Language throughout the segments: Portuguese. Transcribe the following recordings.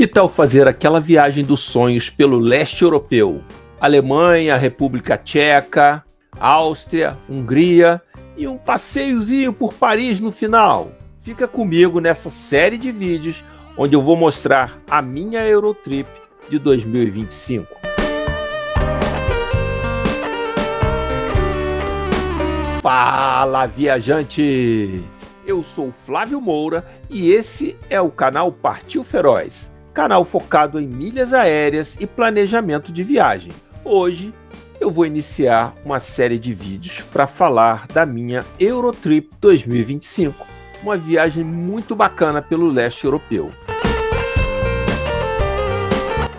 Que tal fazer aquela viagem dos sonhos pelo leste europeu? Alemanha, República Tcheca, Áustria, Hungria e um passeiozinho por Paris no final. Fica comigo nessa série de vídeos onde eu vou mostrar a minha Eurotrip de 2025. Fala, viajante! Eu sou Flávio Moura e esse é o canal Partiu Feroz, canal focado em milhas aéreas e planejamento de viagem. Hoje eu vou iniciar uma série de vídeos para falar da minha Eurotrip 2025, uma viagem muito bacana pelo leste europeu.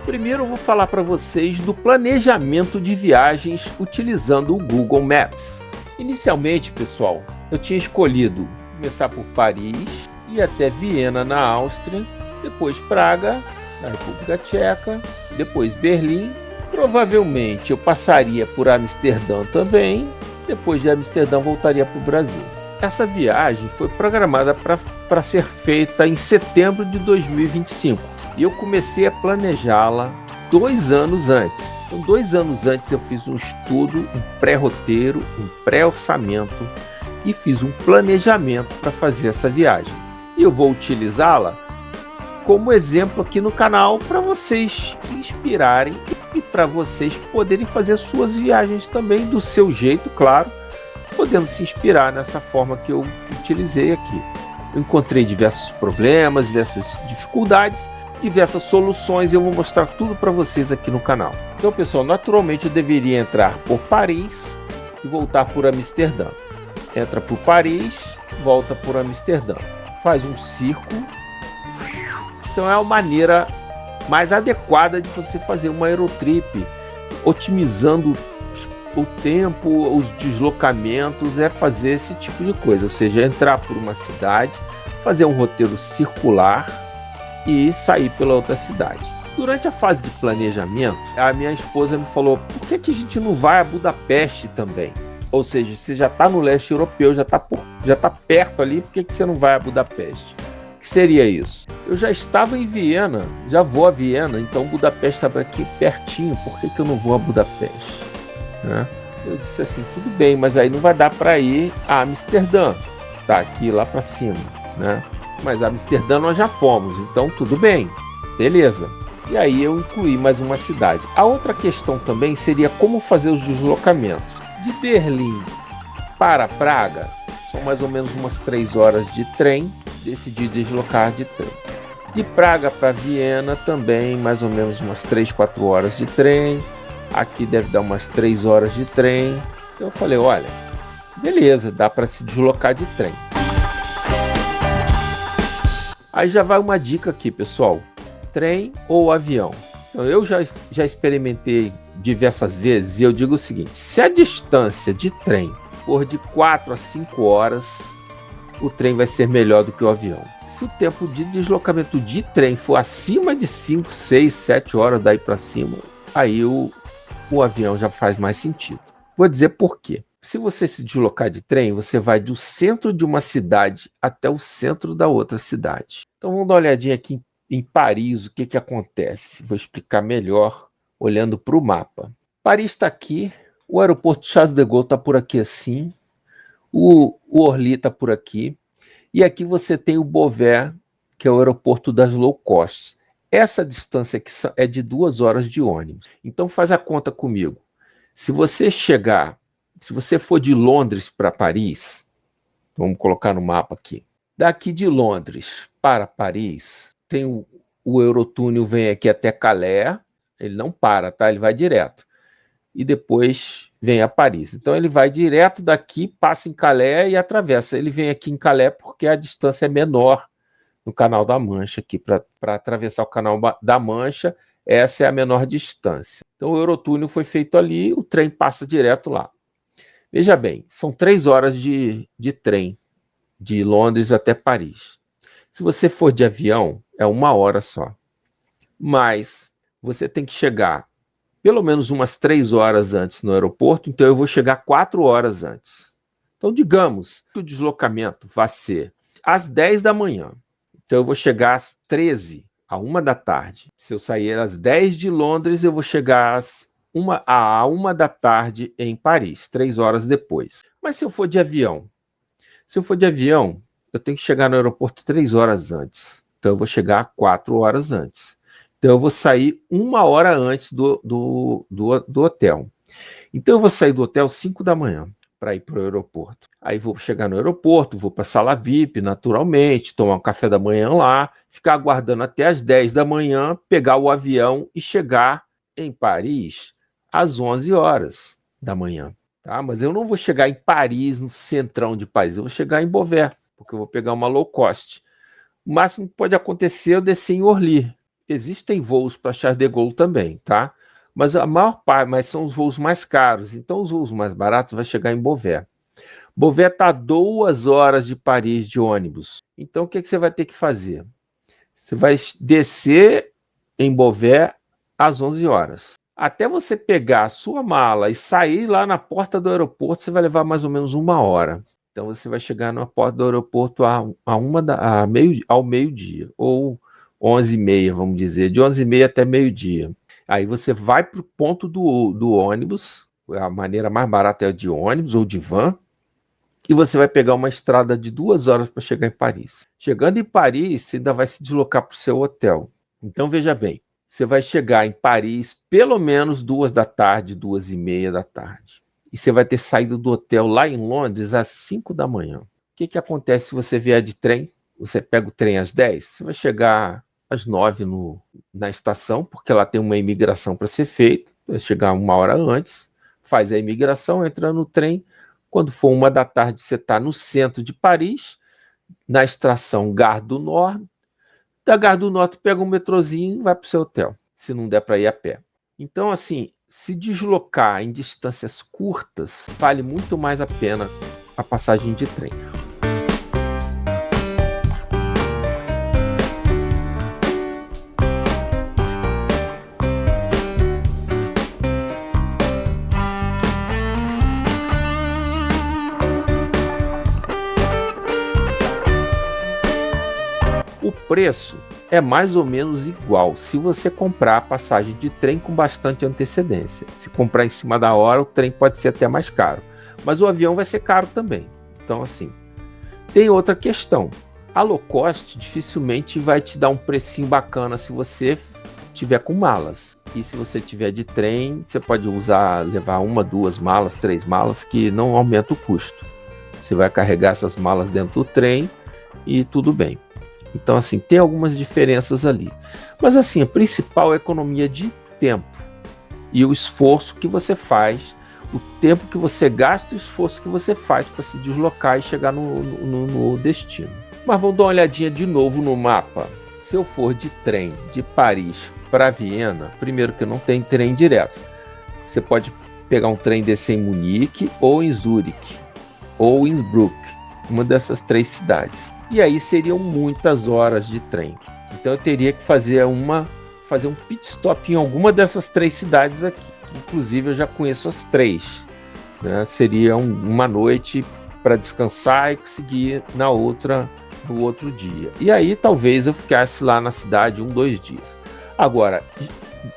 Primeiro eu vou falar para vocês do planejamento de viagens utilizando o Google Maps. Inicialmente, pessoal, eu tinha escolhido começar por Paris, ir até Viena, na Áustria, depois Praga, na República Tcheca, depois Berlim. Provavelmente eu passaria por Amsterdã também, depois de Amsterdã voltaria para o Brasil. Essa viagem foi programada para ser feita em setembro de 2025 e eu comecei a planejá-la 2 anos antes. Então, 2 anos antes eu fiz um estudo, um pré-roteiro, um pré-orçamento e fiz um planejamento para fazer essa viagem. E eu vou utilizá-la como exemplo aqui no canal para vocês se inspirarem e para vocês poderem fazer suas viagens também do seu jeito, claro, podendo se inspirar nessa forma que eu utilizei aqui. Eu encontrei diversos problemas, diversas dificuldades, diversas soluções e eu vou mostrar tudo para vocês aqui no canal. Então, pessoal, naturalmente eu deveria entrar por Paris e voltar por Amsterdã. Entra por Paris, volta por Amsterdã. Faz um círculo. Então é a maneira mais adequada de você fazer uma Eurotrip, otimizando o tempo, os deslocamentos, é fazer esse tipo de coisa. Ou seja, entrar por uma cidade, fazer um roteiro circular e sair pela outra cidade. Durante a fase de planejamento, a minha esposa me falou: por que a gente não vai a Budapeste também? Ou seja, você já está no leste europeu, já está perto ali, por que você não vai a Budapeste? O que seria isso? Eu já estava em Viena, já vou a Viena, então Budapeste estava aqui pertinho, por que eu não vou a Budapeste? Né? Eu disse assim, tudo bem, mas aí não vai dar para ir a Amsterdã, que está aqui lá para cima, né? Mas a Amsterdã nós já fomos, então tudo bem, beleza. E aí eu incluí mais uma cidade. A outra questão também seria como fazer os deslocamentos. De Berlim para Praga, são mais ou menos umas 3 horas de trem, decidi deslocar de trem. De Praga para Viena também, mais ou menos umas 3, 4 horas de trem. Aqui deve dar umas 3 horas de trem. Eu falei, olha, beleza, dá para se deslocar de trem. Aí já vai uma dica aqui, pessoal. Trem ou avião? Então, eu já experimentei diversas vezes e eu digo o seguinte, se a distância de trem for de 4 a 5 horas, o trem vai ser melhor do que o avião. Se o tempo de deslocamento de trem for acima de 5, 6, 7 horas daí para cima, aí o avião já faz mais sentido. Vou dizer por quê. Se você se deslocar de trem, você vai do centro de uma cidade até o centro da outra cidade. Então vamos dar uma olhadinha aqui em Paris, o que acontece? Vou explicar melhor olhando para o mapa. Paris está aqui, o aeroporto Charles de Gaulle está por aqui assim, o Orly está por aqui, e aqui você tem o Beauvais, que é o aeroporto das low cost. Essa distância aqui é de 2 horas de ônibus. Então faz a conta comigo. Se você for de Londres para Paris, vamos colocar no mapa aqui, daqui de Londres para Paris, tem o Eurotúnel, vem aqui até Calais, ele não para, tá? Ele vai direto. E depois vem a Paris. Então ele vai direto daqui, passa em Calais e atravessa. Ele vem aqui em Calais porque a distância é menor no Canal da Mancha aqui. Para atravessar o Canal da Mancha, essa é a menor distância. Então o Eurotúnel foi feito ali, o trem passa direto lá. Veja bem, são 3 horas de trem de Londres até Paris. Se você for de avião, é 1 hora só. Mas você tem que chegar pelo menos umas 3 horas antes no aeroporto, então eu vou chegar 4 horas antes. Então, digamos que o deslocamento vai ser às 10 da manhã. Então, eu vou chegar às 13 À 1 da tarde. Se eu sair às 10 de Londres, eu vou chegar à 1 da tarde em Paris, 3 horas depois. Mas se eu for de avião? Se eu for de avião, eu tenho que chegar no aeroporto 3 horas antes. Então eu vou chegar 4 horas antes. Então eu vou sair 1 hora antes do hotel. Então eu vou sair do hotel 5 da manhã para ir para o aeroporto. Aí vou chegar no aeroporto, vou para a sala VIP, naturalmente, tomar um café da manhã lá, ficar aguardando até as 10 da manhã, pegar o avião e chegar em Paris às 11 horas da manhã. Tá? Mas eu não vou chegar em Paris, no centrão de Paris, eu vou chegar em Beauvais, porque eu vou pegar uma low cost. O máximo que pode acontecer é eu descer em Orly. Existem voos para Charles de Gaulle também, tá? Mas a maior parte, mas são os voos mais caros. Então os voos mais baratos vai chegar em Beauvais. Beauvais está a 2 horas de Paris de ônibus. Então o que você vai ter que fazer? Você vai descer em Beauvais às 11 horas. Até você pegar a sua mala e sair lá na porta do aeroporto, você vai levar mais ou menos 1 hora. Então você vai chegar na porta do aeroporto ao meio-dia, ou 11h30, vamos dizer, de 11h30 até meio-dia. Aí você vai para o ponto do ônibus, a maneira mais barata é de ônibus ou de van, e você vai pegar uma estrada de 2 horas para chegar em Paris. Chegando em Paris, você ainda vai se deslocar para o seu hotel. Então veja bem, você vai chegar em Paris pelo menos 2 da tarde, 2h30 da tarde. E você vai ter saído do hotel lá em Londres às 5 da manhã. O que acontece se você vier de trem? Você pega o trem às 10, você vai chegar às 9 na estação, porque lá tem uma imigração para ser feita. Vai chegar 1 hora antes, faz a imigração, entra no trem. Quando for 1 da tarde, você está no centro de Paris, na estação Gare du Nord. Da Gare du Nord, pega um metrozinho e vai para o seu hotel, se não der para ir a pé. Então, assim, se deslocar em distâncias curtas, vale muito mais a pena a passagem de trem. O preço é mais ou menos igual se você comprar a passagem de trem com bastante antecedência. Se comprar em cima da hora, o trem pode ser até mais caro. Mas o avião vai ser caro também. Então, assim, tem outra questão. A low cost dificilmente vai te dar um precinho bacana se você tiver com malas. E se você tiver de trem, você pode levar 1, 2 malas, 3 malas, que não aumenta o custo. Você vai carregar essas malas dentro do trem e tudo bem. Então, assim, tem algumas diferenças ali. Mas, assim, a principal é a economia de tempo e o esforço que você faz, o tempo que você gasta e o esforço que você faz para se deslocar e chegar no destino. Mas vamos dar uma olhadinha de novo no mapa. Se eu for de trem de Paris para Viena, primeiro que não tem trem direto. Você pode pegar um trem e descer em Munique ou em Zurique ou em Innsbruck, uma dessas 3 cidades. E aí seriam muitas horas de trem. Então eu teria que fazer um pit stop em alguma dessas 3 cidades aqui. Inclusive eu já conheço as 3. Né? Seria uma noite para descansar e conseguir no outro dia. E aí talvez eu ficasse lá na cidade 1, 2 dias. Agora,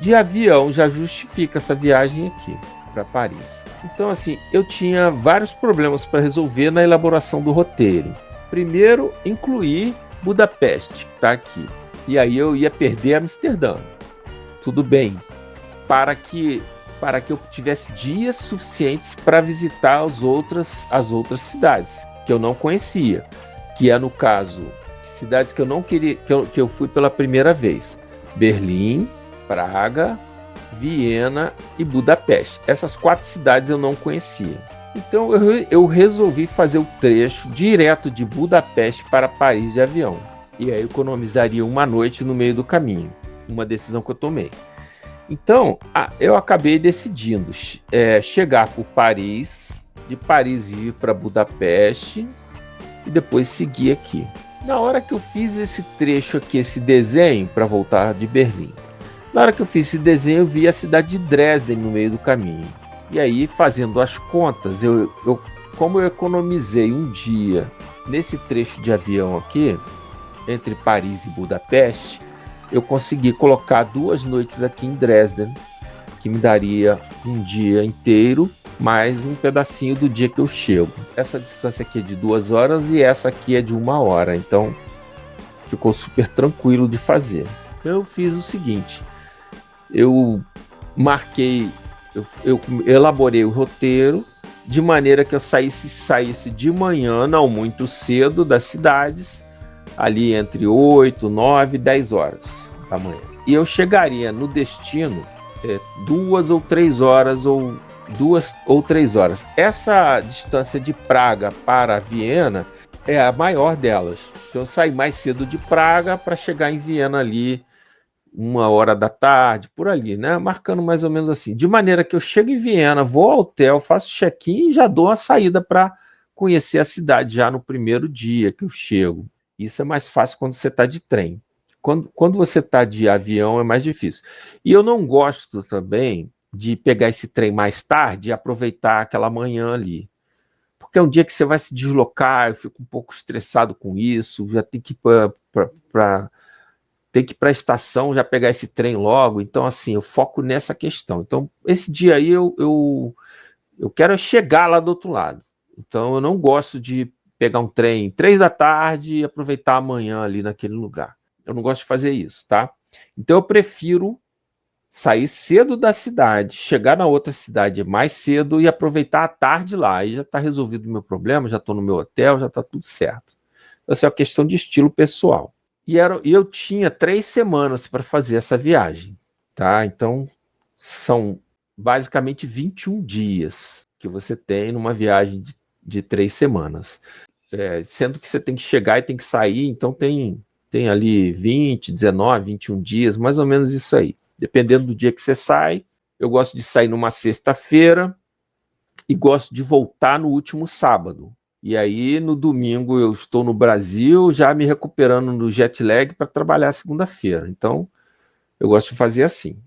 de avião já justifica essa viagem aqui para Paris. Então, assim, eu tinha vários problemas para resolver na elaboração do roteiro. Primeiro, incluir Budapeste, que está aqui. E aí eu ia perder Amsterdã. Tudo bem. Para que eu tivesse dias suficientes para visitar as outras cidades que eu não conhecia. Que é, no caso, cidades que eu não queria, que eu fui pela primeira vez. Berlim, Praga, Viena e Budapeste. Essas 4 cidades eu não conhecia. Então eu resolvi fazer o trecho direto de Budapeste para Paris de avião. E aí eu economizaria uma noite no meio do caminho. Uma decisão que eu tomei. Então eu acabei decidindo chegar por Paris, de Paris ir para Budapeste e depois seguir aqui. Na hora que eu fiz esse trecho aqui, esse desenho para voltar de Berlim. Na hora que eu fiz esse desenho, eu vi a cidade de Dresden no meio do caminho. E aí, fazendo as contas, como eu economizei um dia nesse trecho de avião aqui, entre Paris e Budapeste, eu consegui colocar 2 noites aqui em Dresden, que me daria um dia inteiro, mais um pedacinho do dia que eu chego. Essa distância aqui é de 2 horas e essa aqui é de 1 hora, então ficou super tranquilo de fazer. Então eu fiz o seguinte, eu marquei, eu elaborei o roteiro de maneira que eu saísse de manhã, não muito cedo, das cidades, ali entre 8, 9 e 10 horas da manhã. E eu chegaria no destino 2 ou 3 horas, ou 2 ou 3 horas. Essa distância de Praga para Viena é a maior delas. Então eu saí mais cedo de Praga para chegar em Viena ali 1 hora da tarde, por ali, né? Marcando mais ou menos assim. De maneira que eu chego em Viena, vou ao hotel, faço check-in e já dou uma saída para conhecer a cidade já no primeiro dia que eu chego. Isso é mais fácil quando você está de trem. Quando você está de avião é mais difícil. E eu não gosto também de pegar esse trem mais tarde e aproveitar aquela manhã ali. Porque é um dia que você vai se deslocar, eu fico um pouco estressado com isso, já tem que ir para a estação, já pegar esse trem logo. Então, assim, eu foco nessa questão. Então, esse dia aí eu quero chegar lá do outro lado. Então, eu não gosto de pegar um trem 3 da tarde e aproveitar amanhã ali naquele lugar. Eu não gosto de fazer isso, tá? Então, eu prefiro sair cedo da cidade, chegar na outra cidade mais cedo e aproveitar a tarde lá. Aí já está resolvido o meu problema, já estou no meu hotel, já está tudo certo. Essa é uma questão de estilo pessoal. E eu tinha 3 semanas para fazer essa viagem, tá? Então, são basicamente 21 dias que você tem numa viagem de 3 semanas. Sendo que você tem que chegar e tem que sair, então tem ali 20, 19, 21 dias, mais ou menos isso aí. Dependendo do dia que você sai, eu gosto de sair numa sexta-feira e gosto de voltar no último sábado. E aí, no domingo, eu estou no Brasil, já me recuperando do jet lag para trabalhar segunda-feira. Então, eu gosto de fazer assim.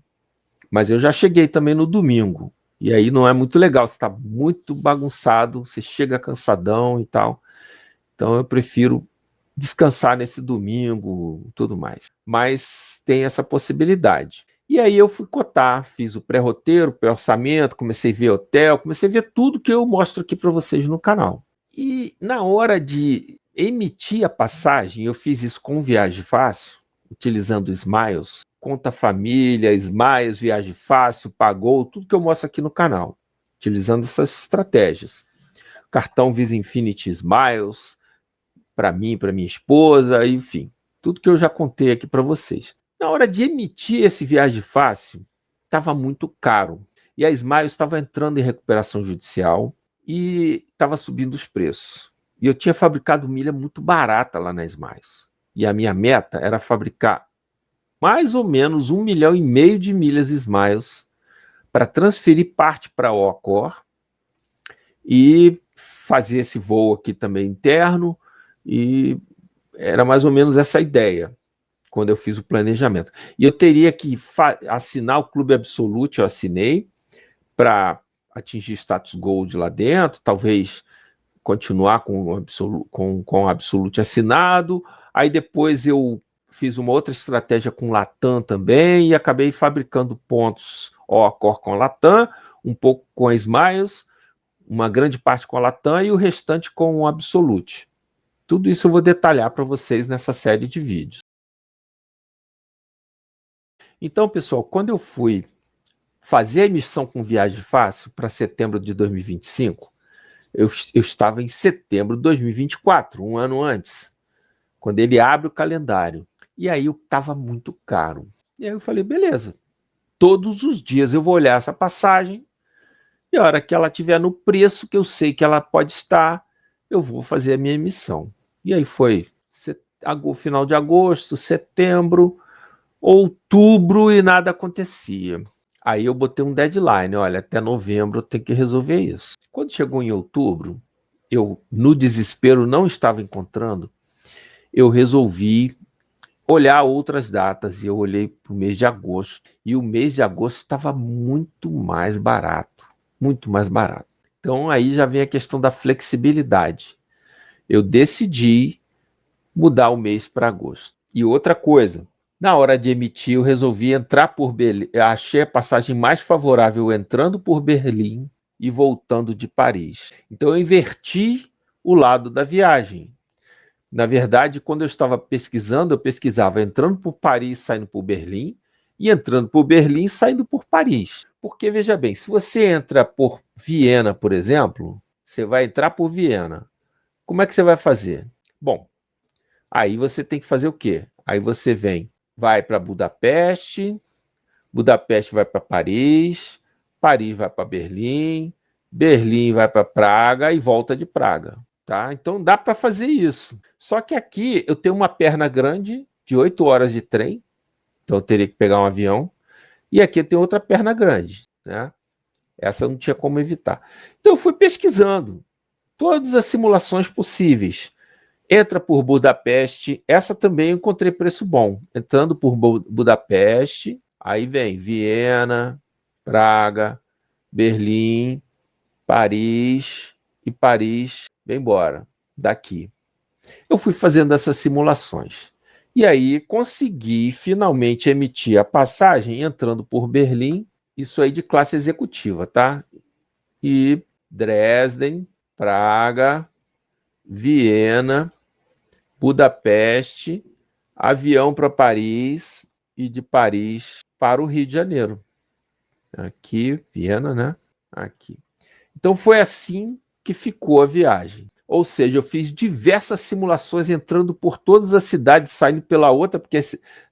Mas eu já cheguei também no domingo. E aí não é muito legal, você está muito bagunçado, você chega cansadão e tal. Então, eu prefiro descansar nesse domingo e tudo mais. Mas tem essa possibilidade. E aí eu fui cotar, fiz o pré-roteiro, pré-orçamento, comecei a ver hotel, comecei a ver tudo que eu mostro aqui para vocês no canal. E na hora de emitir a passagem, eu fiz isso com Viagem Fácil, utilizando o Smiles, Conta Família, Smiles, Viagem Fácil, Pagou, tudo que eu mostro aqui no canal, utilizando essas estratégias. Cartão Visa Infinity Smiles, para mim, para minha esposa, enfim, tudo que eu já contei aqui para vocês. Na hora de emitir esse Viagem Fácil, estava muito caro. E a Smiles estava entrando em recuperação judicial e estava subindo os preços. E eu tinha fabricado milha muito barata lá na Smiles. E a minha meta era fabricar mais ou menos 1,5 milhão de milhas Smiles para transferir parte para a Ocor e fazer esse voo aqui também interno. E era mais ou menos essa ideia quando eu fiz o planejamento. E eu teria que assinar o Clube Absolute, eu assinei, para atingir status Gold lá dentro, talvez continuar com o Absolute assinado. Aí depois eu fiz uma outra estratégia com Latam também e acabei fabricando pontos Ocor com a Latam, um pouco com a Smiles, uma grande parte com a Latam e o restante com o Absolute. Tudo isso eu vou detalhar para vocês nessa série de vídeos. Então, pessoal, quando eu fui fazer a emissão com Viagem Fácil para setembro de 2025, eu estava em setembro de 2024, um ano antes, quando ele abre o calendário. E aí eu estava muito caro. E aí eu falei, beleza, todos os dias eu vou olhar essa passagem e a hora que ela estiver no preço que eu sei que ela pode estar, eu vou fazer a minha emissão. E aí foi final de agosto, setembro, outubro e nada acontecia. Aí eu botei um deadline, olha, até novembro eu tenho que resolver isso. Quando chegou em outubro, eu, no desespero, não estava encontrando, eu resolvi olhar outras datas e eu olhei para o mês de agosto. E o mês de agosto estava muito mais barato, muito mais barato. Então aí já vem a questão da flexibilidade. Eu decidi mudar o mês para agosto. E outra coisa, Na hora de emitir, eu resolvi entrar por Berlim. Eu achei a passagem mais favorável entrando por Berlim e voltando de Paris. Então, eu inverti o lado da viagem. Na verdade, quando eu estava pesquisando, eu pesquisava entrando por Paris, saindo por Berlim, e entrando por Berlim, saindo por Paris. Porque, veja bem, se você entra por Viena, por exemplo, você vai entrar por Viena. Como é que você vai fazer? Bom, aí você tem que fazer o quê? Aí você vai para Budapeste, Budapeste vai para Paris, Paris vai para Berlim, Berlim vai para Praga e volta de Praga. Tá? Então dá para fazer isso. Só que aqui eu tenho uma perna grande de 8 horas de trem, então eu teria que pegar um avião, e aqui eu tenho outra perna grande. Né? Essa não tinha como evitar. Então eu fui pesquisando todas as simulações possíveis. Entra por Budapeste, essa também eu encontrei preço bom. Entrando por Budapeste, aí vem Viena, Praga, Berlim, Paris e Paris, vem embora daqui. Eu fui fazendo essas simulações. E aí consegui finalmente emitir a passagem entrando por Berlim, isso aí de classe executiva, tá? E Dresden, Praga, Viena, Budapeste, avião para Paris e de Paris para o Rio de Janeiro. Aqui, Viena, né? Aqui. Então foi assim que ficou a viagem. Ou seja, eu fiz diversas simulações entrando por todas as cidades, saindo pela outra, porque,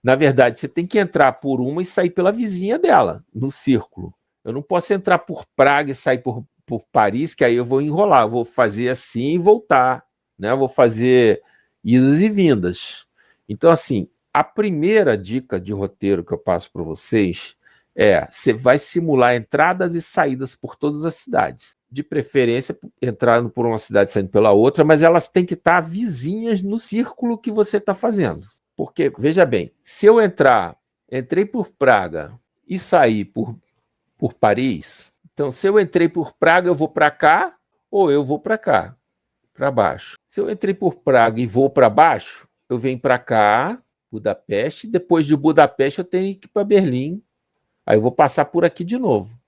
na verdade, você tem que entrar por uma e sair pela vizinha dela, no círculo. Eu não posso entrar por Praga e sair por Paris, que aí eu vou enrolar. Eu vou fazer assim e voltar. Né? Eu vou fazer idas e vindas. Então, assim, a primeira dica de roteiro que eu passo para vocês você vai simular entradas e saídas por todas as cidades. De preferência, entrando por uma cidade e saindo pela outra, mas elas têm que estar vizinhas no círculo que você está fazendo. Porque, veja bem, se eu entrei por Praga e saí por Paris, então se eu entrei por Praga, eu vou para cá ou eu vou para cá, para baixo. Se eu entrei por Praga e vou para baixo, eu venho para cá, Budapeste, depois de Budapeste eu tenho que ir para Berlim. Aí eu vou passar por aqui de novo.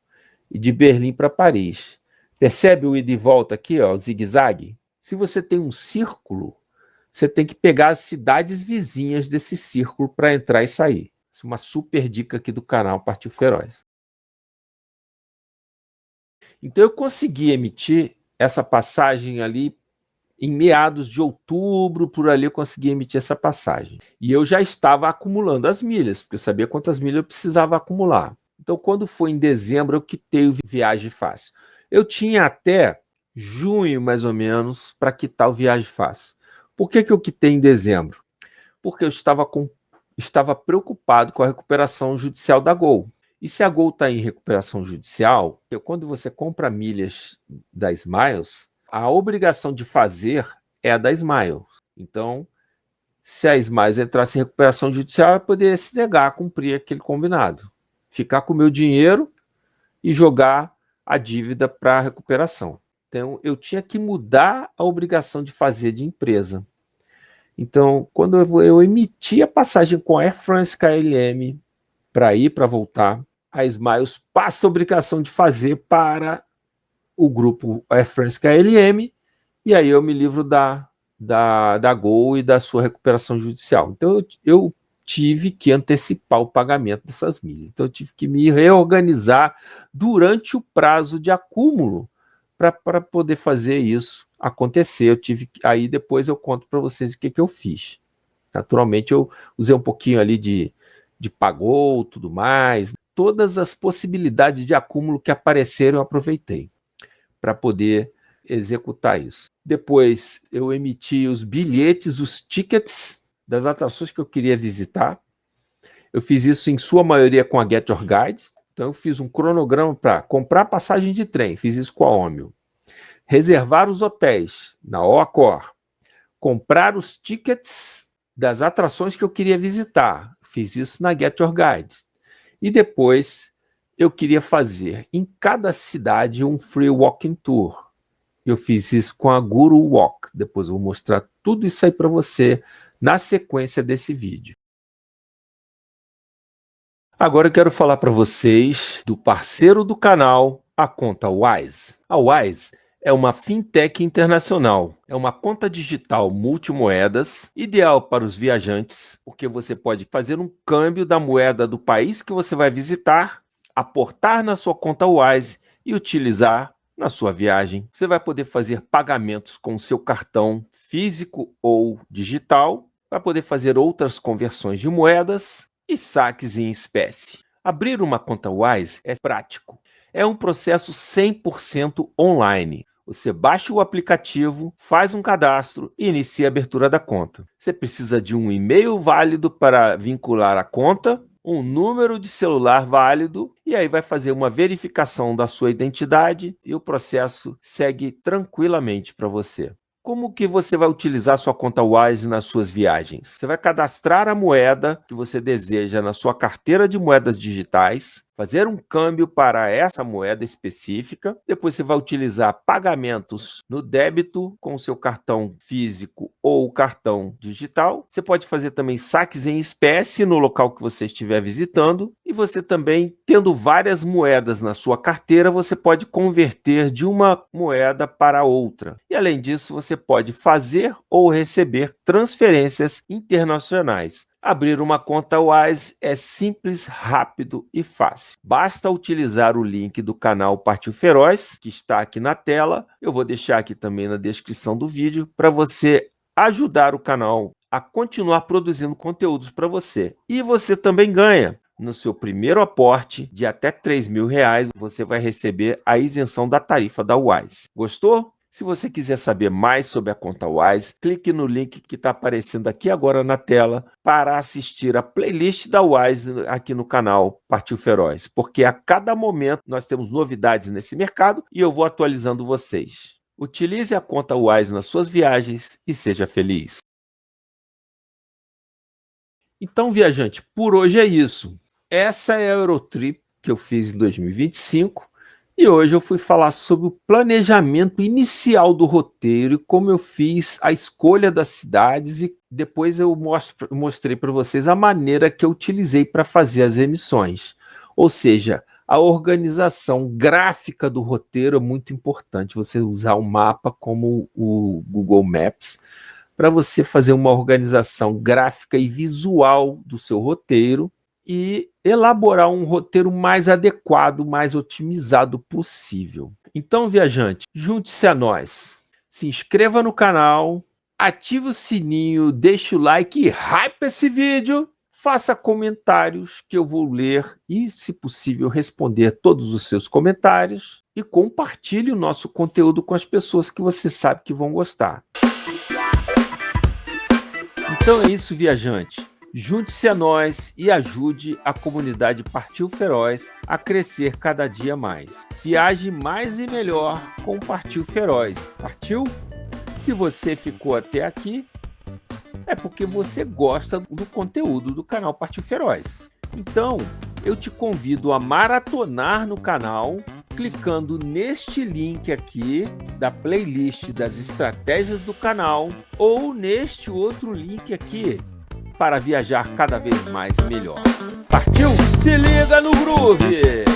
E de Berlim para Paris. Percebe o ida e volta aqui, ó, o zigue-zague? Se você tem um círculo, você tem que pegar as cidades vizinhas desse círculo para entrar e sair. Isso é uma super dica aqui do canal Partiu Feroz. Então eu consegui emitir essa passagem ali em meados de outubro, por ali eu consegui emitir essa passagem. E eu já estava acumulando as milhas, porque eu sabia quantas milhas eu precisava acumular. Então, quando foi em dezembro, eu quitei o Viagem Fácil. Eu tinha até junho, mais ou menos, para quitar o Viagem Fácil. Por que eu quitei em dezembro? Porque eu estava preocupado com a recuperação judicial da Gol. E se a Gol está em recuperação judicial, quando você compra milhas da Smiles, a obrigação de fazer é a da Smiles. Então, se a Smiles entrasse em recuperação judicial, ela poderia se negar a cumprir aquele combinado. Ficar com o meu dinheiro e jogar a dívida para a recuperação. Então, eu tinha que mudar a obrigação de fazer de empresa. Então, quando eu emiti a passagem com a Air France KLM para ir, para voltar, a Smiles passa a obrigação de fazer para o grupo Air France KLM, e aí eu me livro da Gol e da sua recuperação judicial. Então, eu tive que antecipar o pagamento dessas milhas. Então, eu tive que me reorganizar durante o prazo de acúmulo para poder fazer isso acontecer. Aí depois eu conto para vocês o que eu fiz. Naturalmente, eu usei um pouquinho ali de pagou, tudo mais. Todas as possibilidades de acúmulo que apareceram, eu aproveitei para poder executar isso. Depois, eu emiti os bilhetes, os tickets das atrações que eu queria visitar. Eu fiz isso, em sua maioria, com a Get Your Guide. Então, eu fiz um cronograma para comprar passagem de trem. Fiz isso com a Omio. Reservar os hotéis na Oacor. Comprar os tickets das atrações que eu queria visitar. Fiz isso na Get Your Guide. E depois eu queria fazer em cada cidade um free walking tour. Eu fiz isso com a Guru Walk. Depois eu vou mostrar tudo isso aí para você na sequência desse vídeo. Agora eu quero falar para vocês do parceiro do canal, a conta Wise. A Wise é uma fintech internacional, é uma conta digital multimoedas, ideal para os viajantes, porque você pode fazer um câmbio da moeda do país que você vai visitar, aportar na sua conta Wise e utilizar na sua viagem. Você vai poder fazer pagamentos com seu cartão físico ou digital, vai poder fazer outras conversões de moedas e saques em espécie. Abrir uma conta Wise é prático. É um processo 100% online. Você baixa o aplicativo, faz um cadastro e inicia a abertura da conta. Você precisa de um e-mail válido para vincular a conta, um número de celular válido e aí vai fazer uma verificação da sua identidade e o processo segue tranquilamente para você. Como que você vai utilizar sua conta Wise nas suas viagens? Você vai cadastrar a moeda que você deseja na sua carteira de moedas digitais, fazer um câmbio para essa moeda específica, depois você vai utilizar pagamentos no débito com o seu cartão físico ou cartão digital. Você pode fazer também saques em espécie no local que você estiver visitando e você também, tendo várias moedas na sua carteira, você pode converter de uma moeda para outra. E além disso, você pode fazer ou receber transferências internacionais. Abrir uma conta Wise é simples, rápido e fácil. Basta utilizar o link do canal Partiu Feroz, que está aqui na tela. Eu vou deixar aqui também na descrição do vídeo para você ajudar o canal a continuar produzindo conteúdos para você. E você também ganha. No seu primeiro aporte de até R$ 3.000, você vai receber a isenção da tarifa da Wise. Gostou? Se você quiser saber mais sobre a conta Wise, clique no link que está aparecendo aqui agora na tela para assistir a playlist da Wise aqui no canal Partiu Feroz, porque a cada momento nós temos novidades nesse mercado e eu vou atualizando vocês. Utilize a conta Wise nas suas viagens e seja feliz. Então, viajante, por hoje é isso. Essa é a Eurotrip que eu fiz em 2025. E hoje eu fui falar sobre o planejamento inicial do roteiro e como eu fiz a escolha das cidades e depois eu mostrei para vocês a maneira que eu utilizei para fazer as emissões. Ou seja, a organização gráfica do roteiro é muito importante, você usar um mapa como o Google Maps para você fazer uma organização gráfica e visual do seu roteiro e elaborar um roteiro mais adequado, mais otimizado possível. Então, viajante, junte-se a nós. Se inscreva no canal, ative o sininho, deixe o like e hype esse vídeo. Faça comentários que eu vou ler e, se possível, responder todos os seus comentários. E compartilhe o nosso conteúdo com as pessoas que você sabe que vão gostar. Então é isso, viajante. Junte-se a nós e ajude a comunidade Partiu Feroz a crescer cada dia mais. Viaje mais e melhor com Partiu Feroz. Partiu? Se você ficou até aqui, é porque você gosta do conteúdo do canal Partiu Feroz. Então, eu te convido a maratonar no canal, clicando neste link aqui da playlist das estratégias do canal ou neste outro link aqui para viajar cada vez mais e melhor. Partiu? Se liga no groove!